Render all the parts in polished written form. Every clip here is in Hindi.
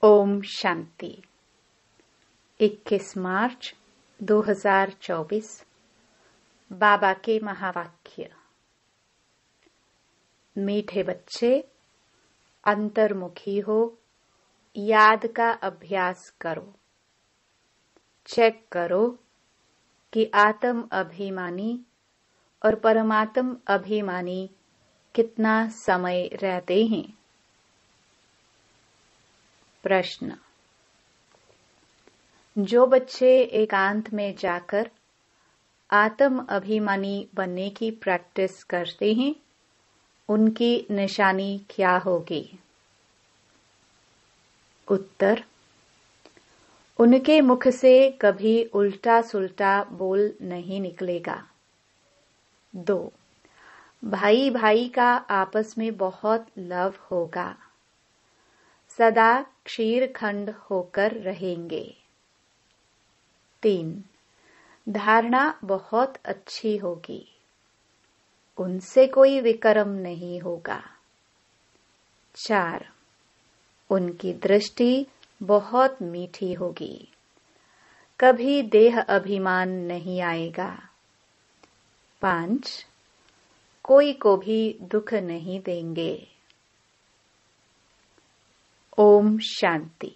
ओम शांति। 21 मार्च 2024। बाबा के महावाक्य। मीठे बच्चे, अंतर्मुखी हो, याद का अभ्यास करो। चेक करो कि आत्म अभिमानी और परमात्म अभिमानी कितना समय रहते हैं। प्रश्न। जो बच्चे एकांत में जाकर आत्म अभिमानी बनने की प्रैक्टिस करते हैं, उनकी निशानी क्या होगी? उत्तर। उनके मुख से कभी उल्टा सुल्टा बोल नहीं निकलेगा। 2. भाई भाई का आपस में बहुत लव होगा। सदा क्षीरखंड होकर रहेंगे। 3. धारणा बहुत अच्छी होगी। उनसे कोई विकर्म नहीं होगा। 4. उनकी दृष्टि बहुत मीठी होगी। कभी देह अभिमान नहीं आएगा। 5. कोई को भी दुख नहीं देंगे। ओम शांति।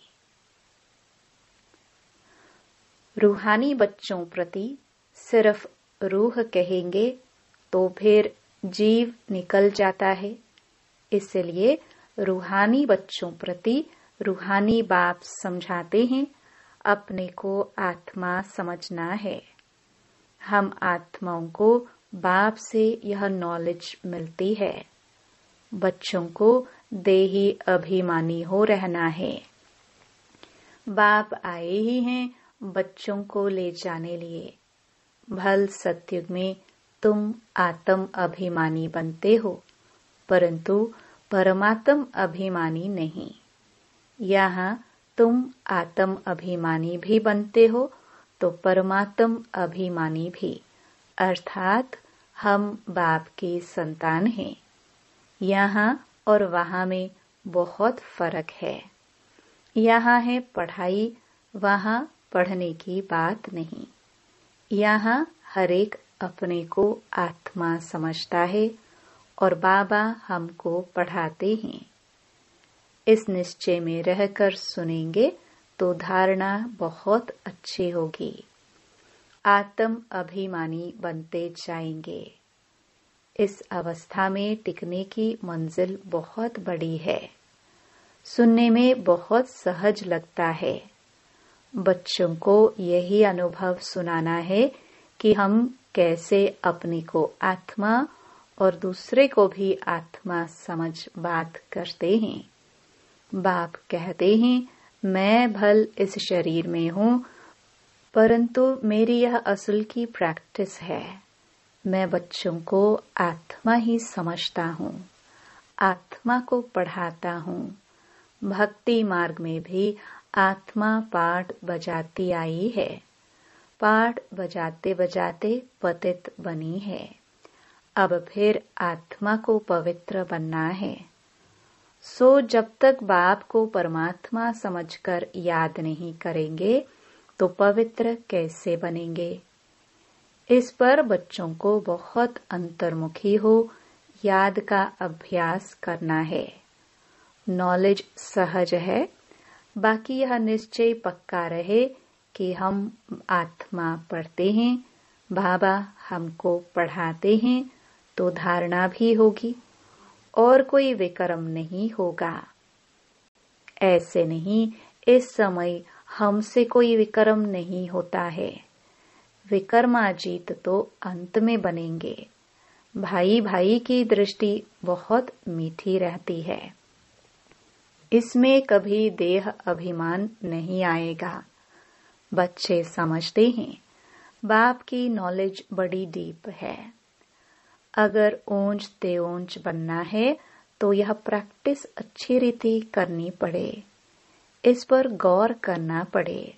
रूहानी बच्चों प्रति सिर्फ रूह कहेंगे तो फिर जीव निकल जाता है। इसलिए रूहानी बच्चों प्रति रूहानी बाप समझाते हैं, अपने को आत्मा समझना है। हम आत्माओं को बाप से यह नॉलेज मिलती है। बच्चों को देही अभिमानी हो रहना है। बाप आए ही हैं बच्चों को ले जाने लिए। भल सत्युग में तुम आत्म अभिमानी बनते हो, परंतु परमात्म अभिमानी नहीं। यहाँ तुम आत्म अभिमानी भी बनते हो तो परमात्म अभिमानी भी, अर्थात हम बाप की संतान हैं। यहाँ और वहाँ में बहुत फर्क है। यहाँ है पढ़ाई, वहाँ पढ़ने की बात नहीं। यहाँ हर एक अपने को आत्मा समझता है और बाबा हमको पढ़ाते हैं। इस निश्चय में रहकर सुनेंगे तो धारणा बहुत अच्छी होगी। आत्म अभिमानी बनते जाएंगे। इस अवस्था में टिकने की मंजिल बहुत बड़ी है। सुनने में बहुत सहज लगता है। बच्चों को यही अनुभव सुनाना है कि हम कैसे अपने को आत्मा और दूसरे को भी आत्मा समझ बात करते हैं। बाप कहते हैं, मैं भल इस शरीर में हूँ, परंतु मेरी यह असल की प्रैक्टिस है। मैं बच्चों को आत्मा ही समझता हूँ, आत्मा को पढ़ाता हूँ। भक्ति मार्ग में भी आत्मा पाठ बजाती आई है। पाठ बजाते बजाते पतित बनी है। अब फिर आत्मा को पवित्र बनना है। सो जब तक बाप को परमात्मा समझकर याद नहीं करेंगे तो पवित्र कैसे बनेंगे? इस पर बच्चों को बहुत अंतर्मुखी हो, याद का अभ्यास करना है। नॉलेज सहज है, बाकी यह निश्चय पक्का रहे कि हम आत्मा पढ़ते हैं, बाबा हमको पढ़ाते हैं, तो धारणा भी होगी और कोई विकर्म नहीं होगा। ऐसे नहीं, इस समय हमसे कोई विकर्म नहीं होता है। विकर्माजीत तो अंत में बनेंगे। भाई भाई की दृष्टि बहुत मीठी रहती है। इसमें कभी देह अभिमान नहीं आएगा। बच्चे समझते हैं बाप की नॉलेज बड़ी डीप है। अगर ऊंच तेऊंच बनना है तो यह प्रैक्टिस अच्छी रीति करनी पड़े। इस पर गौर करना पड़े।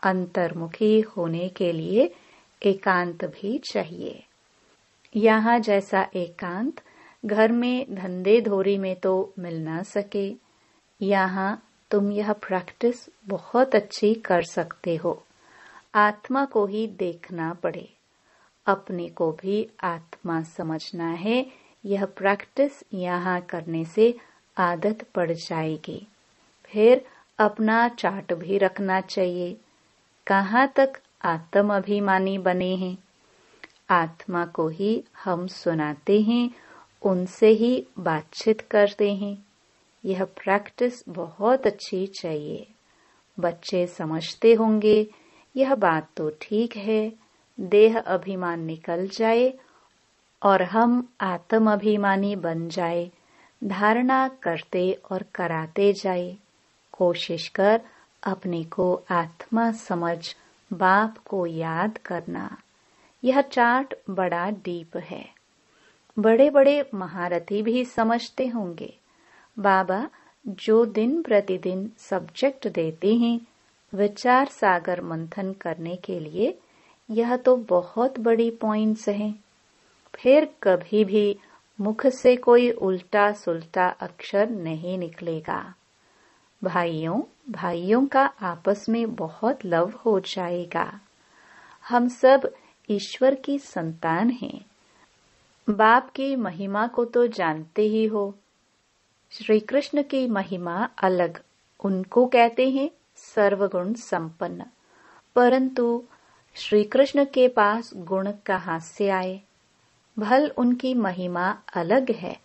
अंतर्मुखी होने के लिए एकांत भी चाहिए। यहाँ जैसा एकांत घर में धंधे धोरी में तो मिल ना सके। यहाँ तुम यह प्रैक्टिस बहुत अच्छी कर सकते हो। आत्मा को ही देखना पड़े, अपने को भी आत्मा समझना है। यह प्रैक्टिस यहाँ करने से आदत पड़ जाएगी। फिर अपना चार्ट भी रखना चाहिए, कहाँ तक आत्म अभिमानी बने हैं। आत्मा को ही हम सुनाते हैं, उनसे ही बातचीत करते हैं। यह प्रैक्टिस बहुत अच्छी चाहिए। बच्चे समझते होंगे यह बात तो ठीक है, देह अभिमान निकल जाए और हम आत्म अभिमानी बन जाए। धारणा करते और कराते जाए। कोशिश कर अपने को आत्मा समझ बाप को याद करना। यह चार्ट बड़ा डीप है। बड़े बड़े महारथी भी समझते होंगे। बाबा जो दिन प्रतिदिन सब्जेक्ट देते हैं विचार सागर मंथन करने के लिए, यह तो बहुत बड़ी पॉइंट्स हैं। फिर कभी भी मुख से कोई उल्टा सुल्टा अक्षर नहीं निकलेगा। भाइयों का आपस में बहुत लव हो जाएगा। हम सब ईश्वर की संतान हैं। बाप की महिमा को तो जानते ही हो। श्री कृष्ण की महिमा अलग, उनको कहते हैं सर्वगुण संपन्न। परंतु श्री कृष्ण के पास गुण कहाँ से आए? भल उनकी महिमा अलग है,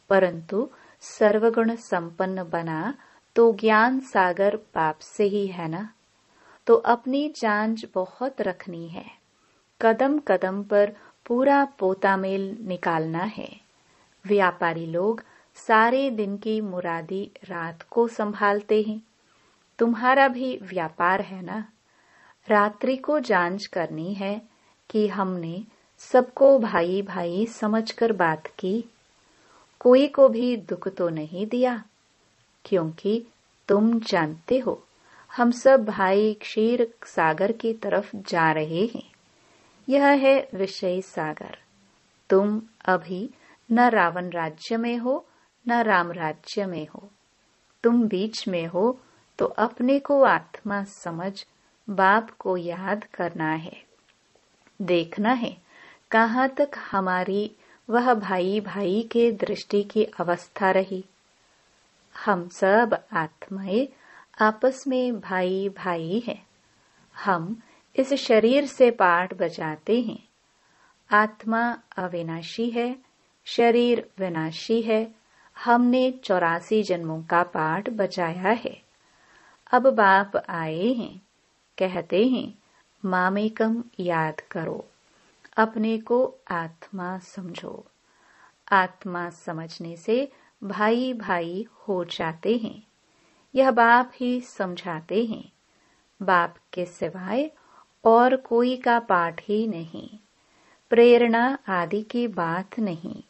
परंतु सर्वगुण संपन्न बना तो ज्ञान सागर बाप से ही है ना। तो अपनी जांच बहुत रखनी है। कदम कदम पर पूरा पोतामेल निकालना है। व्यापारी लोग सारे दिन की मुरादी रात को संभालते हैं। तुम्हारा भी व्यापार है ना। रात्रि को जांच करनी है कि हमने सबको भाई भाई समझकर बात की, कोई को भी दुख तो नहीं दिया। क्योंकि तुम जानते हो हम सब भाई क्षीर सागर की तरफ जा रहे हैं। यह है विषय सागर। तुम अभी न रावण राज्य में हो न राम राज्य में हो, तुम बीच में हो। तो अपने को आत्मा समझ बाप को याद करना है। देखना है कहाँ तक हमारी वह भाई भाई के दृष्टि की अवस्था रही। हम सब आत्माएं आपस में भाई भाई हैं। हम इस शरीर से पाठ बजाते हैं। आत्मा अविनाशी है, शरीर विनाशी है। हमने 84 जन्मों का पाठ बजाया है। अब बाप आए हैं, कहते हैं मामेकम याद करो, अपने को आत्मा समझो। आत्मा समझने से भाई भाई हो जाते हैं। यह बाप ही समझाते हैं। बाप के सिवाय और कोई का पाठ ही नहीं, प्रेरणा आदि की बात नहीं।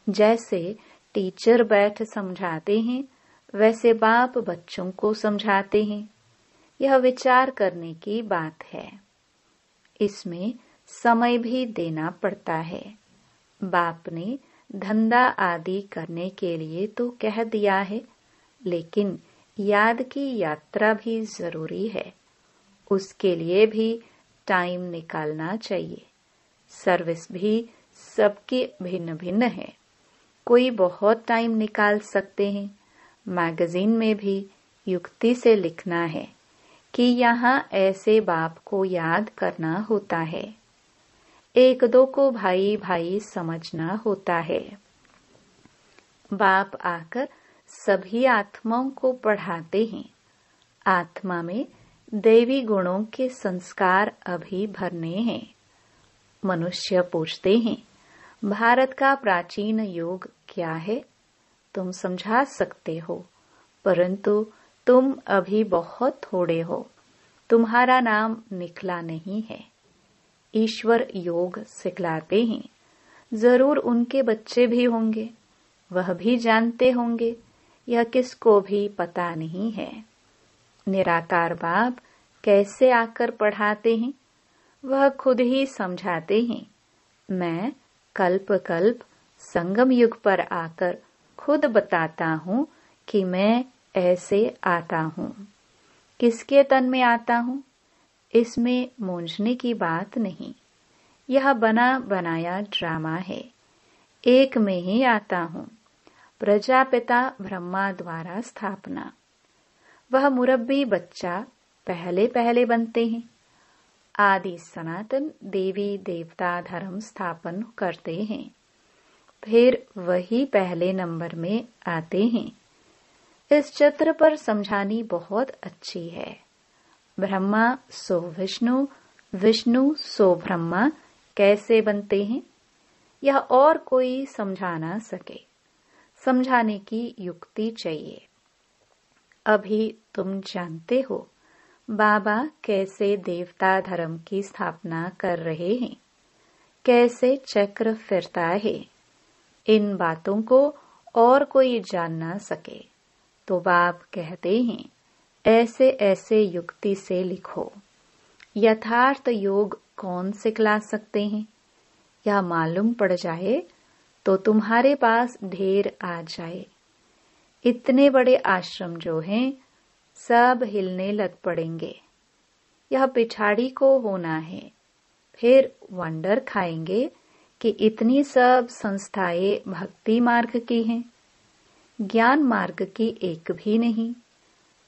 जैसे टीचर बैठ समझाते हैं, वैसे बाप बच्चों को समझाते हैं। यह विचार करने की बात है। इसमें समय भी देना पड़ता है। बाप ने धंधा आदि करने के लिए तो कह दिया है, लेकिन याद की यात्रा भी जरूरी है। उसके लिए भी टाइम निकालना चाहिए। सर्विस भी सबकी भिन्न भिन्न है। कोई बहुत टाइम निकाल सकते हैं। मैगजीन में भी युक्ति से लिखना है कि यहाँ ऐसे बाप को याद करना होता है। एक दो को भाई भाई समझना होता है। बाप आकर सभी आत्माओं को पढ़ाते हैं। आत्मा में दैवी गुणों के संस्कार अभी भरने हैं। मनुष्य पूछते हैं भारत का प्राचीन योग क्या है? तुम समझा सकते हो, परंतु तुम अभी बहुत थोड़े हो। तुम्हारा नाम निकला नहीं है। ईश्वर योग सिखलाते हैं। जरूर उनके बच्चे भी होंगे, वह भी जानते होंगे। यह किसको भी पता नहीं है। निराकार बाप कैसे आकर पढ़ाते हैं, वह खुद ही समझाते हैं। मैं कल्प कल्प संगम युग पर आकर खुद बताता हूँ कि मैं ऐसे आता हूँ। किसके तन में आता हूँ, इसमें मूंझने की बात नहीं। यह बना बनाया ड्रामा है। एक में ही आता हूँ। प्रजापिता ब्रह्मा द्वारा स्थापना। वह मुरब्बी बच्चा पहले पहले बनते हैं। आदि सनातन देवी देवता धर्म स्थापन करते हैं, फिर वही पहले नंबर में आते हैं। इस चित्र पर समझानी बहुत अच्छी है। ब्रह्मा सो विष्णु, विष्णु सो ब्रह्मा कैसे बनते हैं, यह और कोई समझा ना सके। समझाने की युक्ति चाहिए। अभी तुम जानते हो बाबा कैसे देवता धर्म की स्थापना कर रहे हैं, कैसे चक्र फिरता है। इन बातों को और कोई जान ना सके तो बाप कहते हैं ऐसे ऐसे युक्ति से लिखो। यथार्थ योग कौन सिखला सकते हैं, यह मालूम पड़ जाए तो तुम्हारे पास ढेर आ जाए। इतने बड़े आश्रम जो हैं सब हिलने लग पड़ेंगे। यह पिछाड़ी को होना है। फिर वंडर खाएंगे कि इतनी सब संस्थाएं भक्ति मार्ग की हैं, ज्ञान मार्ग की एक भी नहीं।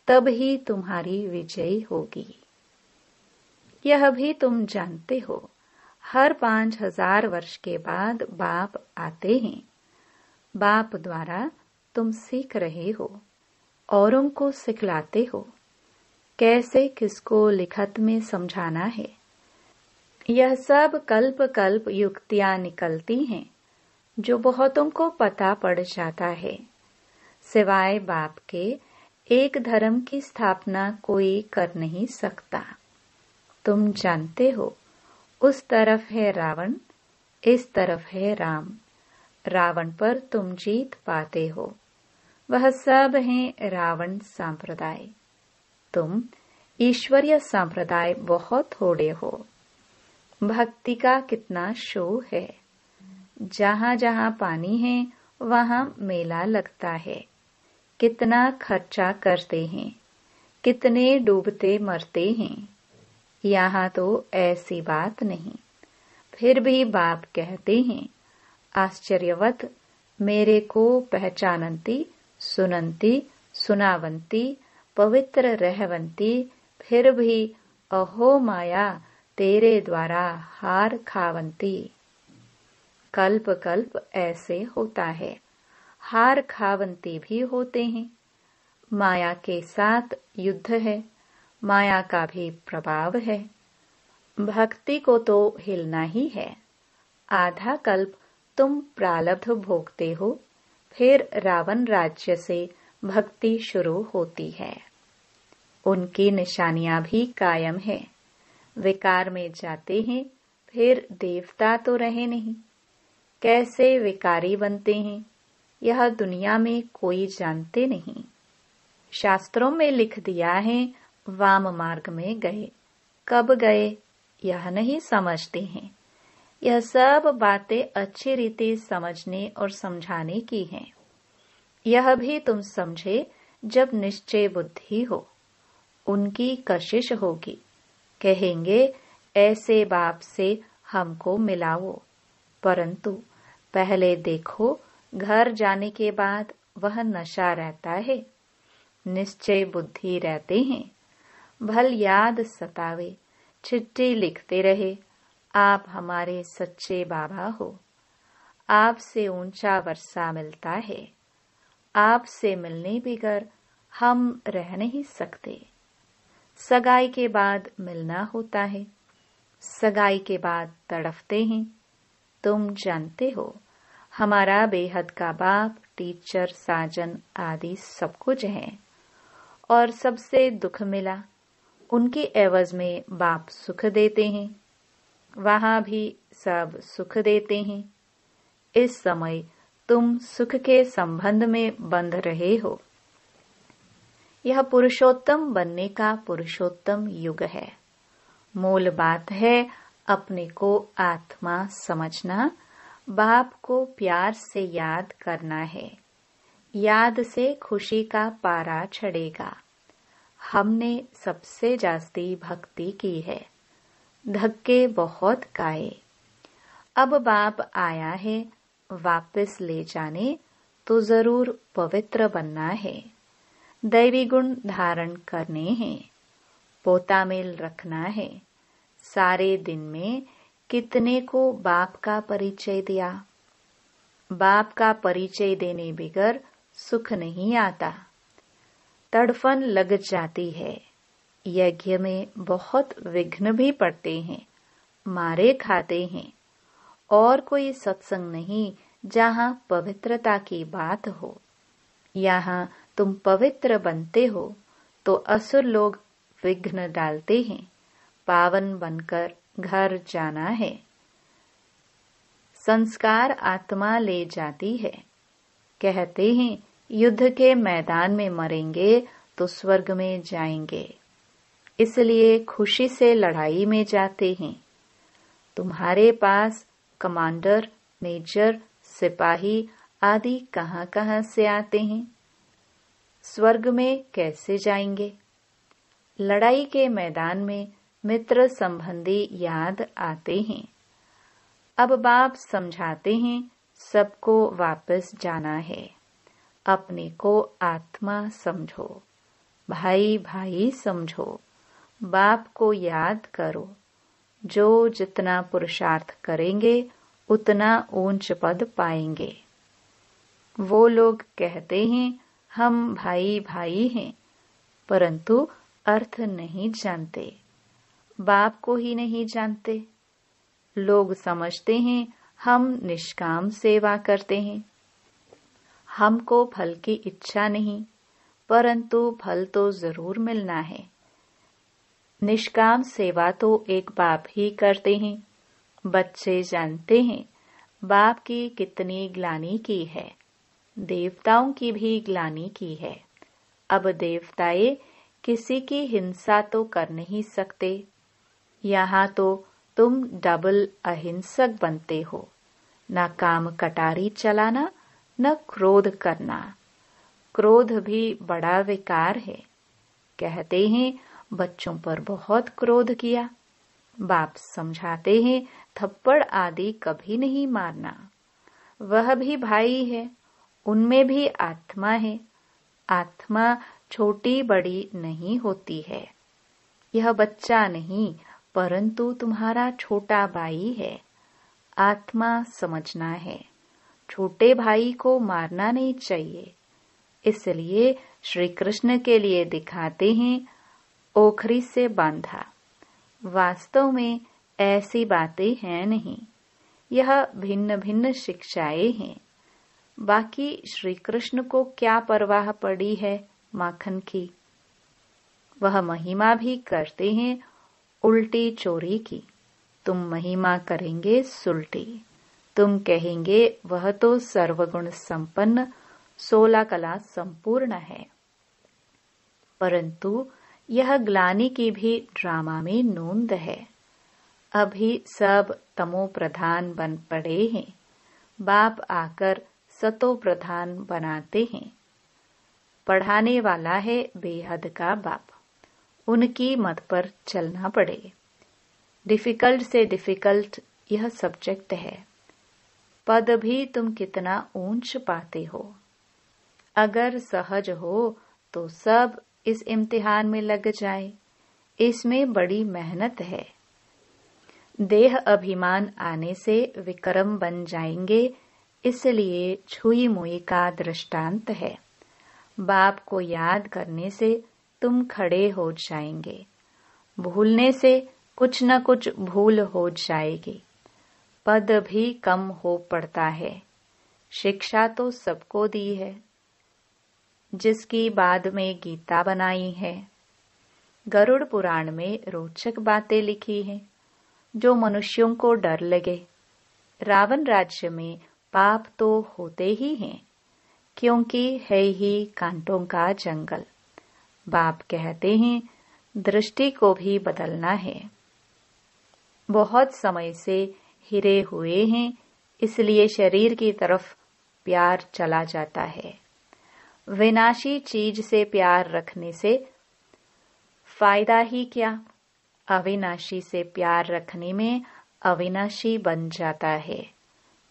तब ही तुम्हारी विजय होगी। यह भी तुम जानते हो, हर 5000 वर्ष के बाद बाप आते हैं। बाप द्वारा तुम सीख रहे हो, औरों को सिखलाते हो कैसे किसको लिखत में समझाना है। यह सब कल्प कल्प युक्तियां निकलती हैं जो बहुतों को पता पड़ जाता है। सिवाय बाप के एक धर्म की स्थापना कोई कर नहीं सकता। तुम जानते हो, उस तरफ है रावण, इस तरफ है राम। रावण पर तुम जीत पाते हो। वह सब हैं रावण संप्रदाय। तुम ईश्वरीय संप्रदाय बहुत थोड़े हो। भक्ति का कितना शो है। जहाँ जहाँ पानी है वहाँ मेला लगता है। कितना खर्चा करते हैं, कितने डूबते मरते हैं। यहाँ तो ऐसी बात नहीं। फिर भी बाप कहते हैं आश्चर्यवत, मेरे को पहचानंती, सुनंती, सुनावंती, पवित्र रहवंती, फिर भी अहो माया तेरे द्वारा हार खावंती। कल्प कल्प ऐसे होता है। हार खावंती भी होते हैं। माया के साथ युद्ध है, माया का भी प्रभाव है। भक्ति को तो हिलना ही है। आधा कल्प तुम प्रारब्ध भोगते हो, फिर रावण राज्य से भक्ति शुरू होती है। उनकी निशानियां भी कायम है। विकार में जाते हैं, फिर देवता तो रहे नहीं। कैसे विकारी बनते हैं, यह दुनिया में कोई जानते नहीं। शास्त्रों में लिख दिया है वाम मार्ग में गए। कब गए यह नहीं समझते हैं। यह सब बातें अच्छी रीति समझने और समझाने की हैं। यह भी तुम समझे जब निश्चय बुद्धि हो। उनकी कशिश होगी, कहेंगे ऐसे बाप से हमको मिलाओ। परंतु पहले देखो, घर जाने के बाद वह नशा रहता है, निश्चय बुद्धि रहते हैं। भल याद सतावे, चिट्ठी लिखते रहे, आप हमारे सच्चे बाबा हो। आपसे ऊंचा वर्षा मिलता है। आपसे मिलने बिगर हम रह नहीं सकते। सगाई के बाद मिलना होता है, सगाई के बाद तड़फते हैं। तुम जानते हो, हमारा बेहद का बाप, टीचर, साजन आदि सब कुछ है, और सबसे दुख मिला। उनके एवज में बाप सुख देते हैं, वहां भी सब सुख देते हैं। इस समय तुम सुख के संबंध में बंध रहे हो। यह पुरुषोत्तम बनने का पुरुषोत्तम युग है। मूल बात है अपने को आत्मा समझना, बाप को प्यार से याद करना है। याद से खुशी का पारा चढ़ेगा। हमने सबसे जास्ती भक्ति की है, धक्के बहुत खाए। अब बाप आया है वापस ले जाने, तो जरूर पवित्र बनना है। दैवी गुण धारण करने हैं, पोता मेल रखना है। सारे दिन में कितने को बाप का परिचय दिया। बाप का परिचय देने बगैर सुख नहीं आता। तड़फन लग जाती है। यज्ञ में बहुत विघ्न भी पड़ते हैं, मारे खाते हैं। और कोई सत्संग नहीं जहाँ पवित्रता की बात हो। यहाँ तुम पवित्र बनते हो तो असुर लोग विघ्न डालते हैं। पावन बनकर घर जाना है। संस्कार आत्मा ले जाती है। कहते हैं युद्ध के मैदान में मरेंगे तो स्वर्ग में जाएंगे, इसलिए खुशी से लड़ाई में जाते हैं। तुम्हारे पास कमांडर, मेजर, सिपाही आदि कहाँ से आते हैं? स्वर्ग में कैसे जाएंगे? लड़ाई के मैदान में मित्र संबंधी याद आते हैं। अब बाप समझाते हैं सबको वापस जाना है। अपने को आत्मा समझो, भाई भाई समझो, बाप को याद करो। जो जितना पुरुषार्थ करेंगे उतना ऊंच पद पाएंगे। वो लोग कहते हैं हम भाई भाई हैं, परंतु अर्थ नहीं जानते, बाप को ही नहीं जानते। लोग समझते हैं हम निष्काम सेवा करते हैं, हमको फल की इच्छा नहीं, परंतु फल तो जरूर मिलना है। निष्काम सेवा तो एक बाप ही करते हैं। बच्चे जानते हैं बाप की कितनी ग्लानि की है, देवताओं की भी ग्लानि की है। अब देवताए किसी की हिंसा तो कर नहीं सकते। यहाँ तो तुम डबल अहिंसक बनते हो। न काम कटारी चलाना, न क्रोध करना। क्रोध भी बड़ा विकार है। कहते हैं बच्चों पर बहुत क्रोध किया। बाप समझाते हैं थप्पड़ आदि कभी नहीं मारना। वह भी भाई है, उनमें भी आत्मा है। आत्मा छोटी बड़ी नहीं होती है। यह बच्चा नहीं, परंतु तुम्हारा छोटा भाई है। आत्मा समझना है। छोटे भाई को मारना नहीं चाहिए। इसलिए श्री कृष्ण के लिए दिखाते हैं ओखरी से बांधा। वास्तव में ऐसी बातें हैं नहीं। यह भिन्न भिन्न शिक्षाएं हैं। बाकी श्री कृष्ण को क्या परवाह पड़ी है माखन की। वह महिमा भी करते हैं उल्टी चोरी की। तुम महिमा करेंगे सुलटी। तुम कहेंगे वह तो सर्वगुण संपन्न 16 कला संपूर्ण है। परंतु यह ग्लानि की भी ड्रामा में नोंद है। अभी सब तमो प्रधान बन पड़े हैं। बाप आकर सतो प्रधान बनाते हैं। पढ़ाने वाला है बेहद का बाप। उनकी मत पर चलना पड़े। डिफिकल्ट से डिफिकल्ट यह सब्जेक्ट है। पद भी तुम कितना ऊंच पाते हो। अगर सहज हो तो सब इस इम्तिहान में लग जाए। इसमें बड़ी मेहनत है। देह अभिमान आने से विक्रम बन जाएंगे, इसलिए छुई मुई का दृष्टांत है। बाप को याद करने से तुम खड़े हो जाएंगे। भूलने से कुछ न कुछ भूल हो जाएगी। पद भी कम हो पड़ता है। शिक्षा तो सबको दी है, जिसकी बाद में गीता बनाई है। गरुड़ पुराण में रोचक बातें लिखी हैं, जो मनुष्यों को डर लगे। रावण राज्य में पाप तो होते ही हैं, क्योंकि है ही कांटों का जंगल। बाप कहते हैं दृष्टि को भी बदलना है। बहुत समय से हिरे हुए हैं, इसलिए शरीर की तरफ प्यार चला जाता है। विनाशी चीज से प्यार रखने से फायदा ही क्या? अविनाशी से प्यार रखने में अविनाशी बन जाता है।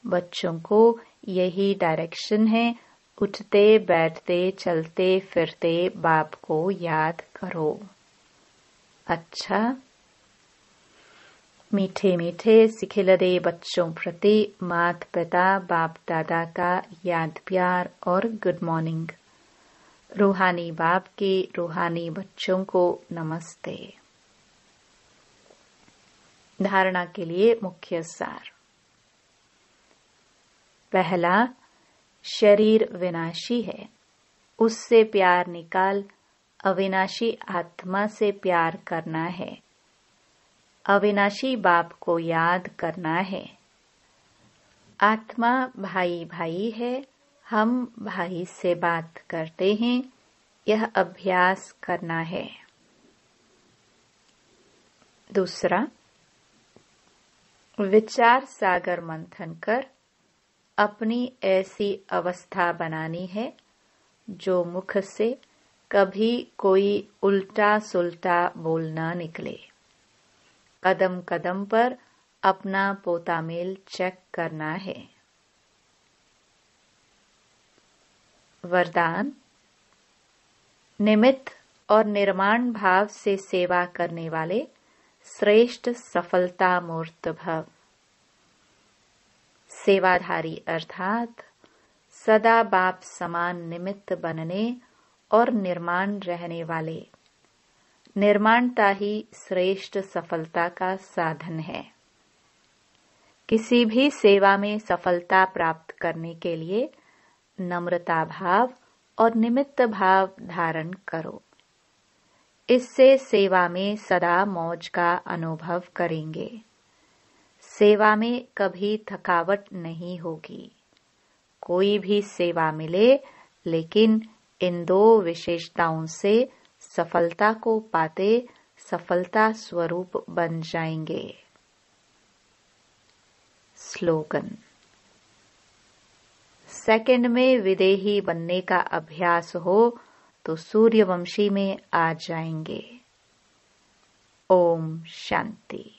बच्चों को यही डायरेक्शन है। उठते बैठते चलते फिरते बाप को याद करो। अच्छा, मीठे मीठे सिखिलदे बच्चों प्रति माता पिता बाप दादा का याद प्यार और गुड मॉर्निंग। रूहानी बाप के रूहानी बच्चों को नमस्ते। धारणा के लिए मुख्य सार। पहला, शरीर विनाशी है, उससे प्यार निकाल अविनाशी आत्मा से प्यार करना है। अविनाशी बाप को याद करना है। आत्मा भाई भाई है, हम भाई से बात करते हैं, यह अभ्यास करना है। दूसरा, विचार सागर मंथन कर अपनी ऐसी अवस्था बनानी है जो मुख से कभी कोई उल्टा सुल्टा बोल न निकले। कदम कदम पर अपना पोता मेल चेक करना है। वरदान, निमित्त और निर्माण भाव से सेवा करने वाले श्रेष्ठ सफलता मूर्त भव। सेवाधारी अर्थात सदा बाप समान निमित्त बनने और निर्माण रहने वाले। निर्माणता ही श्रेष्ठ सफलता का साधन है। किसी भी सेवा में सफलता प्राप्त करने के लिए नम्रता भाव और निमित्त भाव धारण करो। इससे सेवा में सदा मौज का अनुभव करेंगे। सेवा में कभी थकावट नहीं होगी। कोई भी सेवा मिले, लेकिन इन दो विशेषताओं से सफलता को पाते सफलता स्वरूप बन जाएंगे। स्लोगन। सेकंड में विदेही बनने का अभ्यास हो तो सूर्यवंशी में आ जाएंगे। ओम शांति।